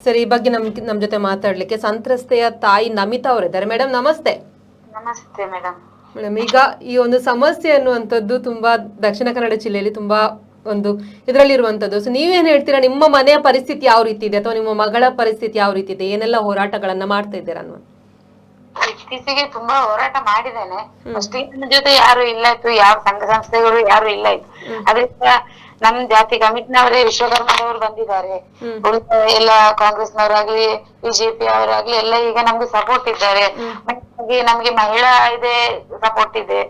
Sir, ಈ ಬಗ್ಗೆ ನಮ್ ಜೊತೆ ಮಾತಾಡ್ಲಿಕ್ಕೆ ಸಂತ್ರಸ್ತೆಯ ತಾಯಿ ನಮಿತಾ ಅವರಿದ್ದಾರೆ. ಮೇಡಮ್ ನಮಸ್ತೆ. ನಮಸ್ತೆ ಮೇಡಮ್. ಮೇಡಮ್, ಈಗ ಈ ಒಂದು ಸಮಸ್ಯೆ ಅನ್ನುವಂಥದ್ದು ತುಂಬಾ ದಕ್ಷಿಣ ಕನ್ನಡ ಜಿಲ್ಲೆಯಲ್ಲಿ ತುಂಬಾ ಒಂದು ಇದರಲ್ಲಿರುವಂಥದ್ದು. ಸೊ ನೀವೇನ್ ಹೇಳ್ತೀರಾ, ನಿಮ್ಮ ಮನೆಯ ಪರಿಸ್ಥಿತಿ ಯಾವ ರೀತಿ ಇದೆ ಅಥವಾ ನಿಮ್ಮ ಮಗಳ ಪರಿಸ್ಥಿತಿ ಯಾವ ರೀತಿ ಇದೆ, ಏನೆಲ್ಲ ಹೋರಾಟಗಳನ್ನ ಮಾಡ್ತಾ ಇದ್ದೀರಾ ಅನ್ನೋ? ಇತ್ತೀಚೆಗೆ ತುಂಬಾ ಹೋರಾಟ ಮಾಡಿದ್ದೇನೆ. ಅಷ್ಟೇ ನನ್ನ ಜೊತೆ ಯಾರು ಇಲ್ಲ ಇತ್ತು, ಯಾವ ಸಂಘ ಸಂಸ್ಥೆಗಳು ಯಾರು ಇಲ್ಲ ಇತ್ತು. ಅದರಿಂದ ನಮ್ ಜಾತಿ ಕಮಿಟಿನವರೇ ವಿಶ್ವಕರ್ಮದವರು ಬಂದಿದ್ದಾರೆ. ಉಳಿದ ಎಲ್ಲ ಕಾಂಗ್ರೆಸ್ನವರಾಗ್ಲಿ ಬಿಜೆಪಿ ಅವರಾಗ್ಲಿ ಎಲ್ಲ ಈಗ ನಮ್ಗೆ ಸಪೋರ್ಟ್ ಇದ್ದಾರೆ. ನಮ್ಗೆ ಮಹಿಳಾ ಇದೆ ಸಪೋರ್ಟ್ ಇದೆ.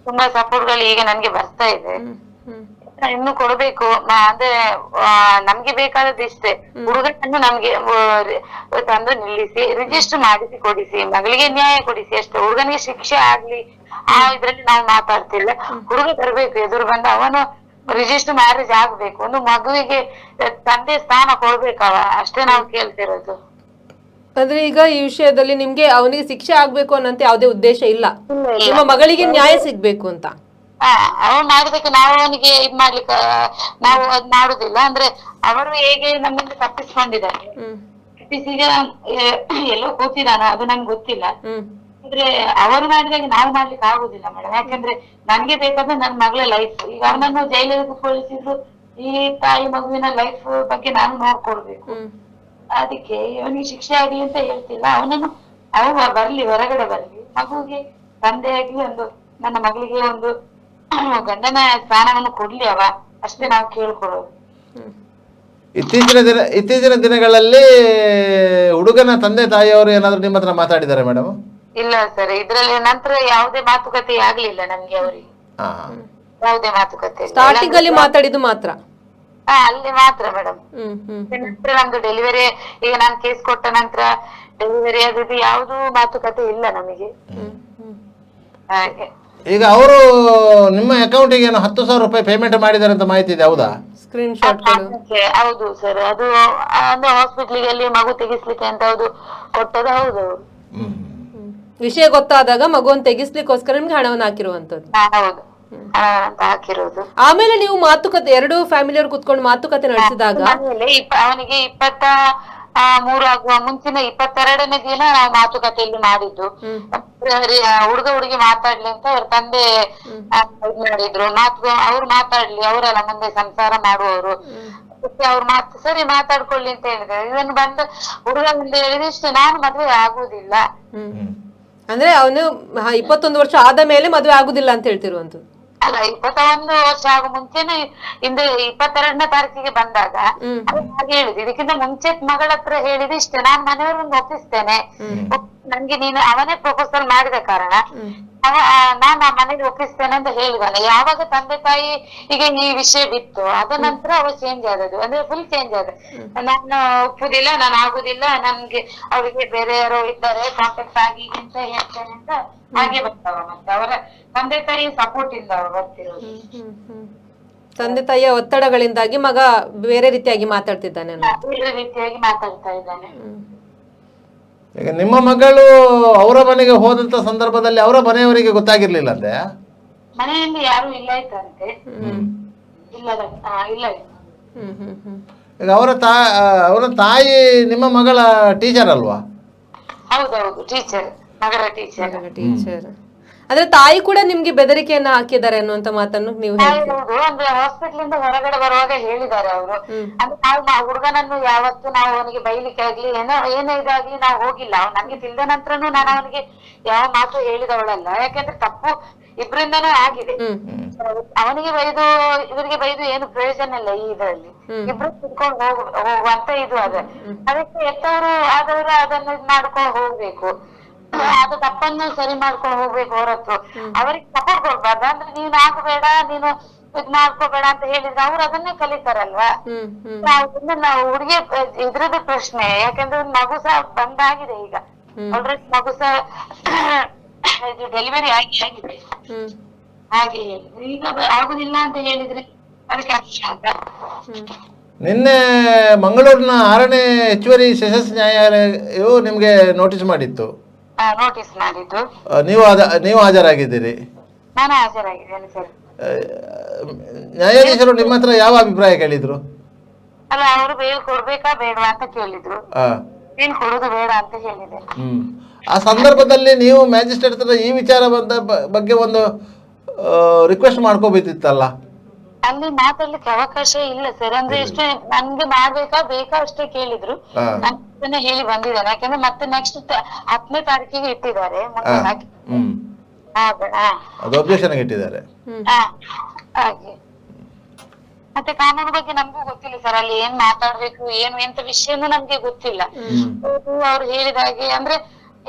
ತುಂಬಾ ಸಪೋರ್ಟ್ ಗಳು ಈಗ ನನ್ಗೆ ಬರ್ತಾ ಇದೆ. ಇನ್ನು ಕೊಡ್ಬೇಕು ಅಂದ್ರೆ ನಮ್ಗೆ ಬೇಕಾದದ್ದು ಇಷ್ಟೇ, ಹುಡುಗನನ್ನು ನಮ್ಗೆ ತಂದು ನಿಲ್ಲಿಸಿ ರಿಜಿಸ್ಟರ್ ಮಾಡಿಸಿ ಕೊಡಿಸಿ, ಮಗಳಿಗೆ ನ್ಯಾಯ ಕೊಡಿಸಿ ಅಷ್ಟೇ. ಹುಡುಗನಿಗೆ ಶಿಕ್ಷೆ ಆಗ್ಲಿ ಆ ಇದ್ರಲ್ಲಿ ನಾವು ಮಾತಾಡ್ತಿಲ್ಲ. ಹುಡುಗ ಬರ್ಬೇಕು, ಎದುರು ಬಂದು ಅವನು ರಿಜಿಸ್ಟರ್ ಮ್ಯಾರೇಜ್ ಆಗ್ಬೇಕು, ಒಂದು ಮಗುವಿಗೆ ತಂದೆ ಸ್ಥಾನ ಕೊಡ್ಬೇಕವ, ಅಷ್ಟೇ ನಾವು ಕೇಳ್ತಿರೋದು. ಅಂದ್ರೆ ಈಗ ಈ ವಿಷಯದಲ್ಲಿ ನಿಮ್ಗೆ ಅವನಿಗೆ ಶಿಕ್ಷೆ ಆಗ್ಬೇಕು ಅನ್ನಂತ ಯಾವುದೇ ಉದ್ದೇಶ ಇಲ್ಲ, ನಿಮ್ಮ ಮಗಳಿಗೆ ನ್ಯಾಯ ಸಿಗ್ಬೇಕು ಅಂತ. ಅವನು ಮಾಡಿದಕ್ಕೆ ನಾವು ಅವನಿಗೆ ಇದ್ ಮಾಡ್ಲಿಕ್ಕೆ ನಾವು ಅದ್ ಮಾಡುದಿಲ್ಲ. ಅಂದ್ರೆ ಅವರು ಹೇಗೆ ನಮ್ಮಿಂದ ತಪ್ಪಿಸ್ಕೊಂಡಿದ್ದಾರೆ, ಇತ್ತೀಚೆಗೆ ಎಲ್ಲೋ ಕೂತಿದಾನ ಅದು ನಮ್ಗೆ ಗೊತ್ತಿಲ್ಲ. ಅಂದ್ರೆ ಅವರು ಮಾಡಿದಾಗ ನಾವು ಮಾಡ್ಲಿಕ್ಕೆ ಆಗುದಿಲ್ಲ ಮೇಡಮ್. ಯಾಕಂದ್ರೆ ನನ್ಗೆ ಬೇಕಾದ್ರೆ ನನ್ ಮಗಳ ಲೈಫ್. ಈಗ ಅವನನ್ನು ಜೈಲಿಗೆ ಕೂತ್ಕೊಳಿಸಿದ್ರು, ಈ ತಾಯಿ ಮಗುವಿನ ಲೈಫ್ ಬಗ್ಗೆ ನಾನು ನೋಡ್ಕೊಳ್ಬೇಕು. ಅದಕ್ಕೆ ಅವನಿಗೆ ಶಿಕ್ಷೆ ಆಗ್ಲಿ ಅಂತ ಹೇಳ್ತಿಲ್ಲ. ಅವನನ್ನು ಬರ್ಲಿ, ಹೊರಗಡೆ ಬರ್ಲಿ, ಮಗುವಿಗೆ ತಂದೆಯಾಗಿ ಒಂದು ನನ್ನ ಮಗಳಿಗೆ ಒಂದು ಗಂಡನ ಸ್ಥಾನವನ್ನು ಕೊಡ್ಲಿ ಅವ, ಅಷ್ಟೇ ನಾವು ಕೇಳ್ಕೊಳ್ಳೋದು. ಇತ್ತೀಚಿನ ದಿನಗಳಲ್ಲಿ ಹುಡುಗನ ತಂದೆ ತಾಯಿಯವರು ಏನಾದ್ರು ನಿಮ್ಮ ಹತ್ರ ಮಾತಾಡಿದ್ದಾರೆ ಮೇಡಮ್? ಇಲ್ಲ ಸರ್, ಇದ್ರಲ್ಲಿ ನಂತರ ಯಾವುದೇ ಮಾತುಕತೆ ಆಗ್ಲಿಲ್ಲ ನಮ್ಗೆ ಅವರಿಗೆ. ಯಾವುದೇ ಮಾತುಕತೆ ಸ್ಟಾರ್ಟಿಂಗ್ ಅಲ್ಲಿ ಮಾತಾಡಿದ್ದು ಮಾತ್ರ? ಅಲ್ಲಿ ಮಾತ್ರ ಮೇಡಮ್. ನಂತರ ನಮ್ದು ಡೆಲಿವರಿ, ಈಗ ನಾನು ಕೇಸ್ ಕೊಟ್ಟ ನಂತರ ಡೆಲಿವರಿ ಆದದ್ದು ಯಾವ್ದು ಮಾತುಕತೆ ಇಲ್ಲ ನಮಗೆ. ಹಾಗೆ ಈಗ ಅವರು ನಿಮ್ಮ ಅಕೌಂಟಿಗೆ ಏನು 10,000 ರೂಪಾಯಿ ಪೇಮೆಂಟ್ ಮಾಡಿದ್ದಾರೆ ಅಂತ ಮಾಹಿತಿ ಇದೆ, ಹೌದಾ? ಸ್ಕ್ರೀನ್ ಶಾಟ್ಗಳು? ಹೌದು ಸರ್, ಅದು ಅಂದ್ರೆ ಹಾಸ್ಪಿಟ್ಲಿಗೆ ಅಲ್ಲಿ ಮಗು ತೆಗಿಸ್ಲಿಕ್ಕೆ ಅಂತ ಅದು ಕೊಟ್ಟದ್ದು. ಹೌದು, ವಿಷಯ ಗೊತ್ತಾದಾಗ ಮಗುವನ್ನು ತೆಗಿಸ್ಲಿಕ್ಕೋಸ್ಕರ ನಿಮ್ಗೆ ಹಣವನ್ನು ಹಾಕಿರುವಂತದ್ದು? ಹೌದು, ಹಾಕಿರೋದು. ಆಮೇಲೆ ನೀವು ಮಾತುಕತೆ, ಎರಡು ಫ್ಯಾಮಿಲಿಯವರು ಕುತ್ಕೊಂಡು ಮಾತುಕತೆ ನಡೆಸಿದಾಗ ಅವನಿಗೆ 23 ಆಗುವ ಮುಂಚಿನ 22ನೇ ದಿನ ನಾವು ಮಾತುಕತೆಯಲ್ಲಿ ಮಾಡಿದ್ದು. ಹುಡುಗ ಹುಡುಗಿ ಮಾತಾಡ್ಲಿ ಅಂತ ಅವ್ರ ತಂದೆ ಮಾಡಿದ್ರು. ಅವ್ರು ಮಾತಾಡ್ಲಿ, ಅವರೆಲ್ಲ ಮುಂದೆ ಸಂಸಾರ ಮಾಡುವವರು, ಅವ್ರು ಸರಿ ಮಾತಾಡ್ಕೊಳ್ಳಿ ಅಂತ ಹೇಳಿದ್ರು. ಇದನ್ನು ಬಂದು ಹುಡುಗ ಮುಂದೆ ಹೇಳಿದಷ್ಟು ನಾನು ಮದ್ವೆ ಆಗುದಿಲ್ಲ. ಅಂದ್ರೆ ಅವನು 21 ವರ್ಷ ಆದ ಮೇಲೆ ಮದ್ವೆ ಆಗುದಿಲ್ಲ ಅಂತ ಹೇಳ್ತಿರುವಂತದ್ದು? ಅಲ್ಲ, 21 ವರ್ಷ ಆಗೋ ಮುಂಚೆನೆ ಇಂದು 22ನೇ ತಾರೀಕಿಗೆ ಬಂದಾಗ ಹಾಗೆ ಹೇಳಿದ್. ಇದಕ್ಕಿಂತ ಮುಂಚೆ ಮಗಳ ಹತ್ರ ಹೇಳಿದ ಇಷ್ಟೇ, ನಾನ್ ಮನೆಯವ್ರನ್ನ ಒಪ್ಪಿಸ್ತೇನೆ, ನನ್ಗೆ ನೀನು ಅವನೇ ಪ್ರಪೋಸಲ್ ಮಾಡಿದ ಕಾರಣ ನಾನ್ ಆ ಮನೆಗೆ ಒಪ್ಪಿಸ್ತೇನೆ ಅಂತ ಹೇಳಿದಾನೆ. ಯಾವಾಗ ತಂದೆ ತಾಯಿ ಈಗ ಈ ವಿಷಯ ಬಿತ್ತು, ಅದ ನಂತರ ಅವ ಚೇಂಜ್ ಆದದ್ದು, ಅಂದ್ರೆ ಫುಲ್ ಚೇಂಜ್ ಆದ. ನಾನು ಒಪ್ಪುದಿಲ್ಲ, ನಾನು ಆಗುದಿಲ್ಲ, ನನ್ಗೆ ಅವರಿಗೆ ಬೇರೆ ಯಾರೋ ಇದ್ದಾರೆ ಕಾಂಟ್ಯಾಕ್ಟ್ ಆಗಿ ಅಂತ ಹೇಳ್ತೇನೆ ಅಂತ ಹಾಗೆ ಬರ್ತಾವ. ಮತ್ತೆ ಅವರ ತಂದೆ ತಾಯಿ ಸಪೋರ್ಟ್ ಇಂದ ಬರ್ತಿರೋದು. ತಂದೆ ತಾಯಿಯ ಒತ್ತಡಗಳಿಂದಾಗಿ ಮಗ ಬೇರೆ ರೀತಿಯಾಗಿ ಮಾತಾಡ್ತಿದ್ದಾನೆ, ಬೇರೆ ರೀತಿಯಾಗಿ ಮಾತಾಡ್ತಾ ಇದ್ದಾನೆ. ಈಗ ನಿಮ್ಮ ಮಗಳು ಅವರ ಮನೆಗೆ ಹೋದಂತ ಸಂದರ್ಭದಲ್ಲಿ ಅವರ ಮನೆಯವರಿಗೆ ಗೊತ್ತಾಗಿರ್ಲಿಲ್ಲ ಅಂತೆ? ಮನೆಯಲ್ಲಿ ಯಾರು ಇಲ್ಲ ಇತ್ತಂತೆ. ಇಲ್ಲ. ಈಗ ಅವರ ತಾಯಿ ನಿಮ್ಮ ಮಗಳ ಟೀಚರ್ ಅಲ್ವಾ? ಹೌದೌದು, ಟೀಚರ್, ನಗರ ಟೀಚರ್. ಅಂದ್ರೆ ತಾಯಿ ಕೂಡ ನಿಮ್ಗೆ ಬೆದರಿಕೆಯನ್ನ ಹಾಕಿದ್ದಾರೆ ಅನ್ನುವಂತ ಮಾತನ್ನು ನೀವು ಹೌದು, ಅಂದ್ರೆ ಹಾಸ್ಪಿಟಲ್ ಇಂದ ಹೊರಗಡೆ ಬರುವಾಗ ಹೇಳಿದ್ದಾರೆ ಅವರು. ಅಂದ್ರೆ ನಾವು ಹುಡುಗನನ್ನು ಯಾವತ್ತು ನಾವು ಅವನಿಗೆ ಬೈಲಿಕ್ಕೆ ಆಗ್ಲಿ ಏನೇ ಇದಾಗ್ಲಿ ನಾವು ಹೋಗಿಲ್ಲ. ಅವ್ನು ನನ್ಗೆ ತಿಳಿದ ನಂತರನು ನಾನು ಅವನಿಗೆ ಯಾವ ಮಾತು ಹೇಳಿದವಳಲ್ಲ. ಯಾಕಂದ್ರೆ ತಪ್ಪು ಇಬ್ರಿಂದನೂ ಆಗಿದೆ. ಅವನಿಗೆ ಬೈದು ಇವರಿಗೆ ಬೈದು ಏನು ಪ್ರಯೋಜನ ಇಲ್ಲ ಈ ಇದರಲ್ಲಿ. ಇಬ್ರು ಕುತ್ಕೊಂಡು ಹೋಗುವಂತ ಇದು ಅದ. ಅದಕ್ಕೆ ಎತ್ತವರು ಆದವರು ಅದನ್ನು ಇದ್ ಮಾಡ್ಕೊಂಡು ಹೋಗ್ಬೇಕು, ಅದು ತಪ್ಪನ್ನು ಸರಿ ಮಾಡ್ಕೊಂಡು ಹೋಗ್ಬೇಕು ಹೊರತು ಅವರಿಗೆ ಸಪೋರ್ಟ್ ಕೊಡ್ಬಾರ್ದು. ಅಂದ್ರೆ ನೀನ್ ಆಗಬೇಡ, ನೀನು ಇದ್ ಮಾಡ್ಕೋಬೇಡ ಅಂತ ಹೇಳಿದ್ರೆ ಅವ್ರು ಅದನ್ನೇ ಕಲಿತಾರಲ್ವಾ. ನಾವು ಹುಡುಗಿ ಇದ್ರದ್ದು ಪ್ರಶ್ನೆ, ಯಾಕಂದ್ರೆ ಮಗು ಸಹ ಬಂದಾಗಿದೆ ಈಗ, ಆಲ್ರೆಡಿ ಮಗು ಸಹ ಇದು ಡೆಲಿವರಿ ಆಗಿದೆ. ಹಾಗೆ ಈಗ ಆಗುದಿಲ್ಲ ಅಂತ ಹೇಳಿದ್ರೆ ಅದಕ್ಕೆ ಅರ್ಥ ಅಂತ. ನಿನ್ನೆ ಮಂಗಳೂರಿನ 6ನೇ ಹೆಚ್ಚುವರಿ ಸೆಷನ್ಸ್ ನ್ಯಾಯಾಲಯವು ನಿಮ್ಗೆ ನೋಟಿಸ್ ಮಾಡಿತ್ತು. ನೋಟಿಸ್ ಮಾಡಿದ್ದು ನೀವು ಹಾಜರಾಗಿದ್ದೀರಿ? ನಾನು ಹಾಜರಾಗಿದ್ದೇನೆ ಸರ್. ನ್ಯಾಯಾಧೀಶರು ನಿಮ್ಮ ಹತ್ರ ಯಾವ ಅಭಿಪ್ರಾಯ ಕೇಳಿದ್ರು? ಅಲ್ಲ ಅವರು ಬೇಲ್ ಕೊಡ್ಬೇಕಾ ಬೇಡವಾ ಅಂತ ಕೇಳಿದ್ರು. ಆ, ಬೇಲ್ ಕೊಡೋದು ಬೇಡ ಅಂತ ಹೇಳಿದೆ. ಹ್ಮ್. ಆ ಸಂದರ್ಭದಲ್ಲಿ ನೀವು ಮ್ಯಾಜಿಸ್ಟ್ರೇಟ್ ಹತ್ರ ಈ ವಿಚಾರ ಬಗ್ಗೆ ಒಂದು ರಿಕ್ವೆಸ್ಟ್ ಮಾಡ್ಕೋಬೇಕಿತ್ತಲ್ಲ. ಅಲ್ಲಿ ಮಾತಾಡ್ಲಿಕ್ಕೆ ಅವಕಾಶ ಇಲ್ಲ ಸರ್. ಅಂದ್ರೆ ಎಷ್ಟು ನನ್ಗೆ ಮಾಡ್ಬೇಕಾ ಬೇಕಾ ಅಷ್ಟೇ ಕೇಳಿದ್ರು. ಹಾ. ನಾನು ಅದನ್ನೇ ಹೇಳಿ ಬಂದಿದ್ದೇನೆ. ಯಾಕಂದ್ರೆ ಮತ್ತೆ ನೆಕ್ಸ್ಟ್ 10ನೇ ತಾರೀಕಿಗೆ ಇಟ್ಟಿದ್ದಾರೆ ಮುಂದೆ ಹಾಕಿ. ಹ್ಮ್. ಅದು ಅಬ್ಜೆಕ್ಷನ್ ಇಟ್ಟಿದ್ದಾರೆ. ಹಾಗೆ ಮತ್ತೆ ಕಾನೂನು ಬಗ್ಗೆ ನಮಗೂ ಗೊತ್ತಿಲ್ಲ ಸರ್. ಅಲ್ಲಿ ಏನ್ ಮಾತಾಡ್ಬೇಕು ಏನು ಎಂತ ವಿಷಯನೂ ನಮ್ಗೆ ಗೊತ್ತಿಲ್ಲ. ಅವ್ರು ಹೇಳಿದ ಹಾಗೆ ಅಂದ್ರೆ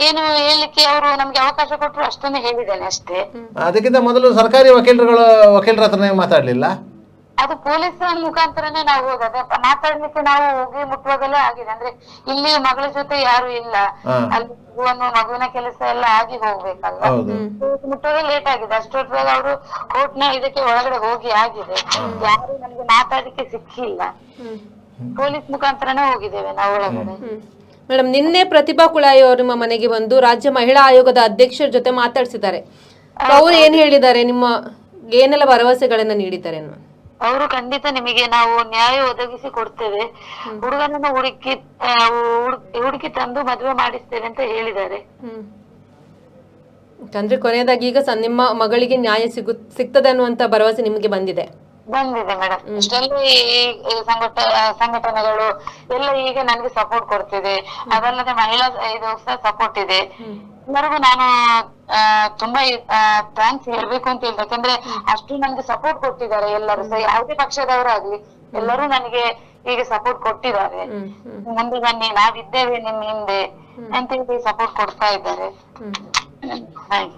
ಏನು ಹೇಳಿಕ್ಕೆ ಅವರು ನಮ್ಗೆ ಅವಕಾಶ ಕೊಟ್ಟರು ಅಷ್ಟನ್ನೇ ಹೇಳಿದ್ದೇನೆ ಅಷ್ಟೇ. ಅದಕ್ಕಿಂತ ಮೊದಲು ಸರ್ಕಾರಿ ವಕೀಲರ ಹತ್ರನೇ ಮಾತಾಡ್ಲಿಲ್ಲ? ಅದು ಪೊಲೀಸ್ ಮುಖಾಂತರನೇ ನಾವು ಹೋದದ ಮಾತಾಡ್ಲಿಕ್ಕೆ ನಾವು ಹೋಗಿ ಮುಟ್ಟುವಾಗಲೇ ಆಗಿದೆ. ಅಂದ್ರೆ ಇಲ್ಲಿ ಮಗಳ ಜೊತೆ ಯಾರು ಇಲ್ಲ, ಅಲ್ಲಿ ಮಗುವಿನ ಕೆಲಸ ಎಲ್ಲ ಆಗಿ ಹೋಗ್ಬೇಕಲ್ಲ, ಮುಟ್ಟುವಾಗ ಲೇಟ್ ಆಗಿದೆ. ಅಷ್ಟೊತ್ತಾಗ ಅವರು ಕೋರ್ಟ್ ನ ಇದಕ್ಕೆ ಒಳಗಡೆ ಹೋಗಿ ಆಗಿದೆ. ಯಾರು ನಮ್ಗೆ ಮಾತಾಡ್ಲಿಕ್ಕೆ ಸಿಕ್ಕಿಲ್ಲ. ಪೊಲೀಸ್ ಮುಖಾಂತರನೇ ಹೋಗಿದ್ದೇವೆ ನಾವು ಒಳಗಡೆ. ಮೇಡಮ್, ನಿನ್ನೆ ಪ್ರತಿಭಾ ಕುಳಾಯಿ ಅವರು ನಿಮ್ಮ ಮನೆಗೆ ಬಂದು ರಾಜ್ಯ ಮಹಿಳಾ ಆಯೋಗದ ಅಧ್ಯಕ್ಷರ ಜೊತೆ ಮಾತಾಡ್ಸಿದ್ದಾರೆ. ಅವ್ರು ಏನ್ ಹೇಳಿದ್ದಾರೆ, ನಿಮ್ಮ ಏನೆಲ್ಲ ಭರವಸೆಗಳನ್ನ ನೀಡಿದ್ದಾರೆ? ಅವರು ಖಂಡಿತ ನಿಮಗೆ ನಾವು ನ್ಯಾಯ ಒದಗಿಸಿ ಕೊಡ್ತೇವೆ, ಹುಡುಗನನ್ನು ಹುಡುಕಿ ತಂದು ಮದುವೆ ಮಾಡಿಸ್ತೇವೆ ಅಂತ ಹೇಳಿದ್ದಾರೆ. ಅಂದ್ರೆ ಕೊನೆಯದಾಗಿ ಈಗ ನಿಮ್ಮ ಮಗಳಿಗೆ ನ್ಯಾಯ ಸಿಗ್ತದೆ ಅನ್ನುವಂತ ಭರವಸೆ ನಿಮಗೆ ಬಂದಿದೆ? ಬಂದಿದೆ ಮೇಡಮ್. ಇಷ್ಟೆಲ್ಲ ಈ ಸಂಘಟನೆಗಳು ಎಲ್ಲ ಈಗ ನನ್ಗೆ ಸಪೋರ್ಟ್ ಕೊಡ್ತಿದೆ. ಅದಲ್ಲದೆ ಮಹಿಳಾ ಇದು ಸಪೋರ್ಟ್ ಇದೆ. ಎಲ್ಲರಿಗೂ ನಾನು ತುಂಬಾ ಥ್ಯಾಂಕ್ಸ್ ಹೇಳ್ಬೇಕು ಅಂತ ಹೇಳ್ಬೇಕು. ಯಾಕಂದ್ರೆ ಅಷ್ಟು ನನ್ಗೆ ಸಪೋರ್ಟ್ ಕೊಟ್ಟಿದ್ದಾರೆ ಎಲ್ಲರೂ ಸಹ, ಯಾವುದೇ ಪಕ್ಷದವರಾಗ್ಲಿ ಎಲ್ಲರೂ ನನಗೆ ಈಗ ಸಪೋರ್ಟ್ ಕೊಟ್ಟಿದ್ದಾರೆ. ಮುಂದೆ ಬನ್ನಿ, ನಾವಿದ್ದೇವೆ ನಿಮ್ ಹಿಂದೆ ಅಂತ ಹೇಳಿ ಸಪೋರ್ಟ್ ಕೊಡ್ತಾ ಇದ್ದಾರೆ. ಹಾಗೆ